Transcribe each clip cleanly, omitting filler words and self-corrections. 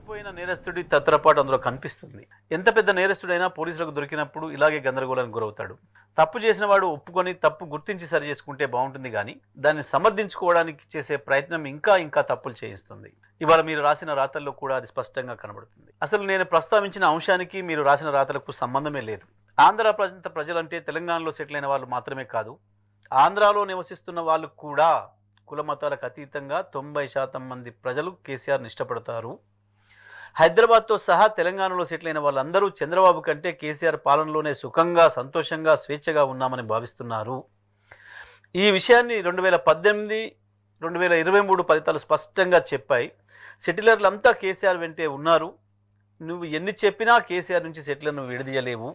దొరికిపోయిన నేరస్తుడి తత్రపాటు అందులో కనిపిస్తుంది. ఎంత పెద్ద నేరస్తుడైనా పోలీసులకు దొరికినప్పుడు ఇలాగే గందరగోళానికి గురవుతాడు. తప్పు చేసిన వాడు ఒప్పుకొని తప్పు గుర్తించి సరి చేసుకుంటే బాగుంటుంది, కానీ దాన్ని సమర్థించుకోవడానికి చేసే ప్రయత్నం ఇంకా ఇంకా తప్పులు చేయిస్తుంది. ఇవాళ మీరు రాసిన రాతల్లో కూడా అది స్పష్టంగా కనబడుతుంది. అసలు నేను ప్రస్తావించిన అంశానికి మీరు రాసిన రాతలకు సంబంధమే లేదు. ఆంధ్ర ప్రాంత ప్రజలంటే తెలంగాణలో సెటిల్ అయిన వాళ్ళు మాత్రమే కాదు, ఆంధ్రాలో నివసిస్తున్న వాళ్ళు కూడా కుల మతాలకు అతీతంగా 90% మంది ప్రజలు కేసీఆర్ని ఇష్టపడతారు. హైదరాబాద్తో సహా తెలంగాణలో సెటిల్ అయిన వాళ్ళందరూ చంద్రబాబు కంటే కేసీఆర్ పాలనలోనే సుఖంగా, సంతోషంగా, స్వేచ్ఛగా ఉన్నామని భావిస్తున్నారు. ఈ విషయాన్ని 2018, 2023 ఫలితాలు స్పష్టంగా చెప్పాయి. సెటిలర్లంతా కేసీఆర్ వెంటే ఉన్నారు. నువ్వు ఎన్ని చెప్పినా కేసీఆర్ నుంచి సెటిలర్ను విడదీయలేవు.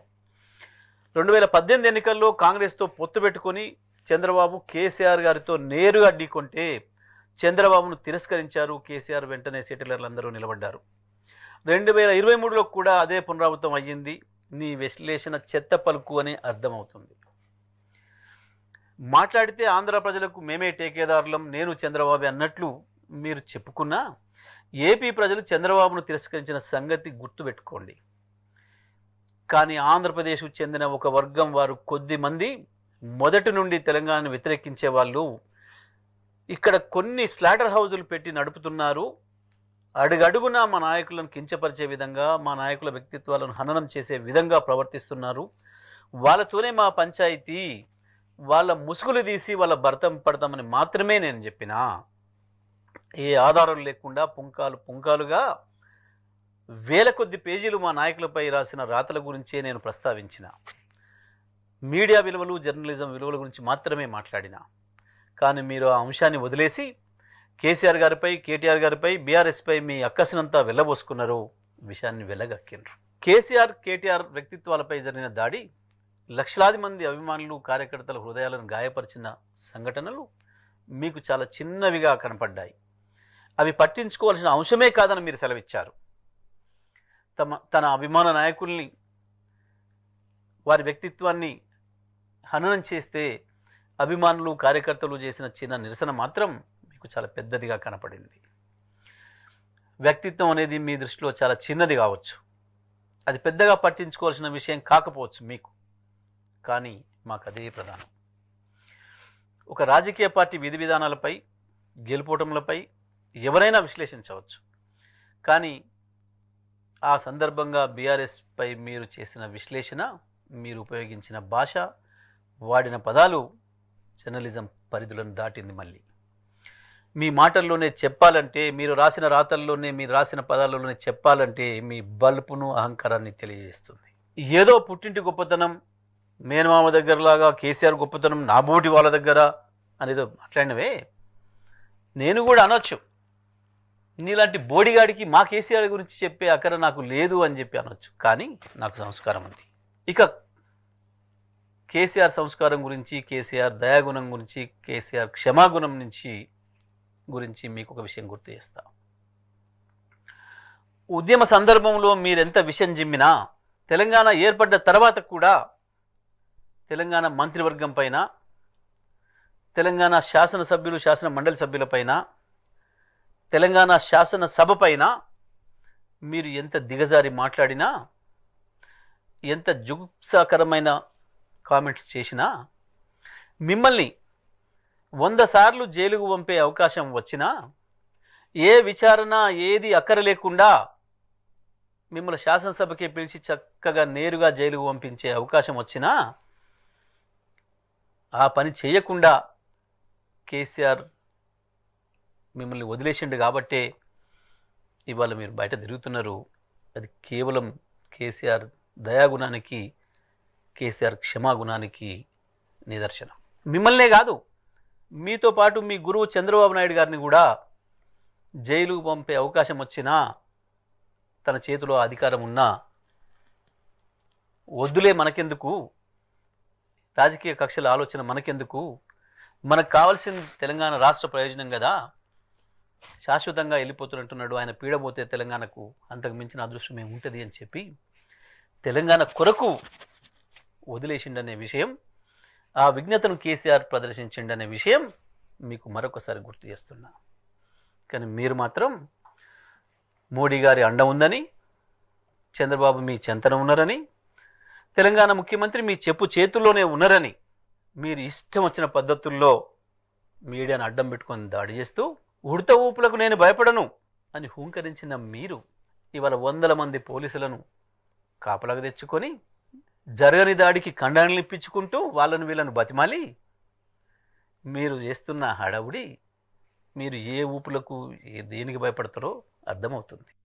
2018 ఎన్నికల్లో కాంగ్రెస్తో పొత్తు పెట్టుకొని చంద్రబాబు కేసీఆర్ గారితో నేరుగా ఢీకొంటే చంద్రబాబును తిరస్కరించారు. కేసీఆర్ వెంటనే సెటిలర్లందరూ నిలబడ్డారు. 2023లో కూడా అదే పునరావృతం అయ్యింది. నీ విశ్లేషణ చెత్త పలుకు అని అర్థమవుతుంది. మాట్లాడితే ఆంధ్ర ప్రజలకు మేమే టేకేదారులం, నేను చంద్రబాబు అన్నట్లు మీరు చెప్పుకున్నా ఏపీ ప్రజలు చంద్రబాబును తిరస్కరించిన సంగతి గుర్తుపెట్టుకోండి. కానీ ఆంధ్రప్రదేశ్కు చెందిన ఒక వర్గం వారు కొద్ది మంది మొదటి నుండి తెలంగాణను వ్యతిరేకించే వాళ్ళు ఇక్కడ కొన్ని స్లాటర్ హౌజులు పెట్టి నడుపుతున్నారు. అడుగడుగున మా నాయకులను కించపరిచే విధంగా, మా నాయకుల వ్యక్తిత్వాలను హననం చేసే విధంగా ప్రవర్తిస్తున్నారు. వాళ్ళతోనే మా పంచాయతీ, వాళ్ళ ముసుగులు తీసి వాళ్ళ భర్తం పడతామని మాత్రమే నేను చెప్పినా. ఏ ఆధారం లేకుండా పుంకాలుగా వేల కొద్ది పేజీలు మా నాయకులపై రాసిన రాతల గురించే నేను ప్రస్తావించిన. మీడియా విలువలు, జర్నలిజం విలువల గురించి మాత్రమే మాట్లాడినా. కానీ మీరు ఆ అంశాన్ని వదిలేసి కేసీఆర్ గారిపై, కేటీఆర్ గారిపై, బీఆర్ఎస్పై మీ అక్కసినంతా వెళ్ళబోసుకున్నారు, విషయాన్ని వెళ్ళగక్కిండ్రు. కేసీఆర్, కేటీఆర్ వ్యక్తిత్వాలపై జరిగిన దాడి లక్షలాది మంది అభిమానులు, కార్యకర్తల హృదయాలను గాయపరిచిన సంఘటనలు మీకు చాలా చిన్నవిగా కనపడ్డాయి. అవి పట్టించుకోవాల్సిన అంశమే కాదని మీరు సెలవిచ్చారు. తన అభిమాన నాయకుల్ని, వారి వ్యక్తిత్వాన్ని హననం చేస్తే అభిమానులు, కార్యకర్తలు చేసిన చిన్న నిరసన మాత్రం మీకు చాలా పెద్దదిగా కనపడింది. వ్యక్తిత్వం అనేది మీ దృష్టిలో చాలా చిన్నది కావచ్చు, అది పెద్దగా పట్టించుకోవాల్సిన విషయం కాకపోవచ్చు మీకు, కానీ మాకు అదే ప్రధానం. ఒక రాజకీయ పార్టీ విధి విధానాలపై, గెలుపోటములపై ఎవరైనా విశ్లేషించవచ్చు, కానీ ఆ సందర్భంగా బీఆర్ఎస్పై మీరు చేసిన విశ్లేషణ, మీరు ఉపయోగించిన భాష, వాడిన పదాలు జర్నలిజం పరిధులను దాటింది. మళ్ళీ మీ మాటల్లోనే చెప్పాలంటే, మీరు రాసిన రాతల్లోనే, మీరు రాసిన పదాల్లోనే చెప్పాలంటే మీ బల్పును, అహంకారాన్ని తెలియజేస్తుంది. ఏదో పుట్టింటి గొప్పతనం, మేనమామ దగ్గరలాగా కేసీఆర్ గొప్పతనం నా బోటి వాళ్ళ దగ్గర అనేదో మాట్లాడినవే. నేను కూడా అనొచ్చు, నీలాంటి బోడిగాడికి మా కేసీఆర్ గురించి చెప్పే అక్కర నాకు లేదు అని చెప్పి అనొచ్చు. కానీ నాకు సంస్కారం ఉంది. ఇక కేసీఆర్ సంస్కారం గురించి, కేసీఆర్ దయాగుణం గురించి, కేసీఆర్ క్షమాగుణం గురించి మీకు ఒక విషయం గుర్తు చేస్తా. ఉద్యమ సందర్భంలో మీరెంత విషయం జిమ్మినా, తెలంగాణ ఏర్పడ్డ తర్వాత కూడా తెలంగాణ మంత్రివర్గం పైన, తెలంగాణ శాసనసభ్యులు, శాసన మండలి సభ్యులపైన, తెలంగాణ శాసనసభ పైన మీరు ఎంత దిగజారి మాట్లాడినా, ఎంత జుగుప్సాకరమైన కామెంట్స్ చేసినా, మిమ్మల్ని 100 సార్లు జైలుకు పంపే అవకాశం వచ్చినా, ఏ విచారణ ఏది అక్కర లేకుండా మిమ్మల్ని శాసనసభకే పిలిచి చక్కగా నేరుగా జైలుకు పంపించే అవకాశం వచ్చినా ఆ పని చేయకుండా కేసీఆర్ మిమ్మల్ని వదిలేసిండు కాబట్టే ఇవాళ మీరు బయట తిరుగుతున్నారు. అది కేవలం కేసీఆర్ దయాగుణానికి, కేసీఆర్ క్షమాగుణానికి నిదర్శనం. మిమ్మల్నే కాదు, మీతో పాటు మీ గురువు చంద్రబాబు నాయుడు గారిని కూడా జైలుకు పంపే అవకాశం వచ్చినా, తన చేతిలో అధికారం ఉన్నా వద్దులే, మనకెందుకు రాజకీయ కక్షల ఆలోచన, మనకెందుకు, మనకు కావాల్సిన తెలంగాణ రాష్ట్ర ప్రయోజనం కదా, శాశ్వతంగా వెళ్ళిపోతున్నట్టున్నాడు ఆయన, పీడబోతే తెలంగాణకు అంతకు మించిన అదృష్టం ఏముంటుంది అని చెప్పి తెలంగాణ కొరకు వదిలేసిండనే విషయం, ఆ విజ్ఞతను కేసీఆర్ ప్రదర్శించిండనే విషయం మీకు మరొకసారి గుర్తు చేస్తున్నా. కానీ మీరు మాత్రం మోడీ గారి అండ ఉందని, చంద్రబాబు మీ చెంతన ఉన్నారని, తెలంగాణ ముఖ్యమంత్రి మీ చెప్పు చేతుల్లోనే ఉన్నారని మీరు ఇష్టం వచ్చిన పద్ధతుల్లో మీడియాను అడ్డం పెట్టుకొని దాడి చేస్తూ ఉడత ఊపులకు నేను భయపడను అని హూంకరించిన మీరు ఇవాళ వందల మంది పోలీసులను కాపలాగా తెచ్చుకొని జరగని దాడికి ఖండనలు ఇప్పించుకుంటూ వాళ్ళను వీళ్ళను బతిమాలి మీరు చేస్తున్న హడావుడి, మీరు ఏ ఊపులకు దేనికి భయపడతారో అర్థమవుతుంది.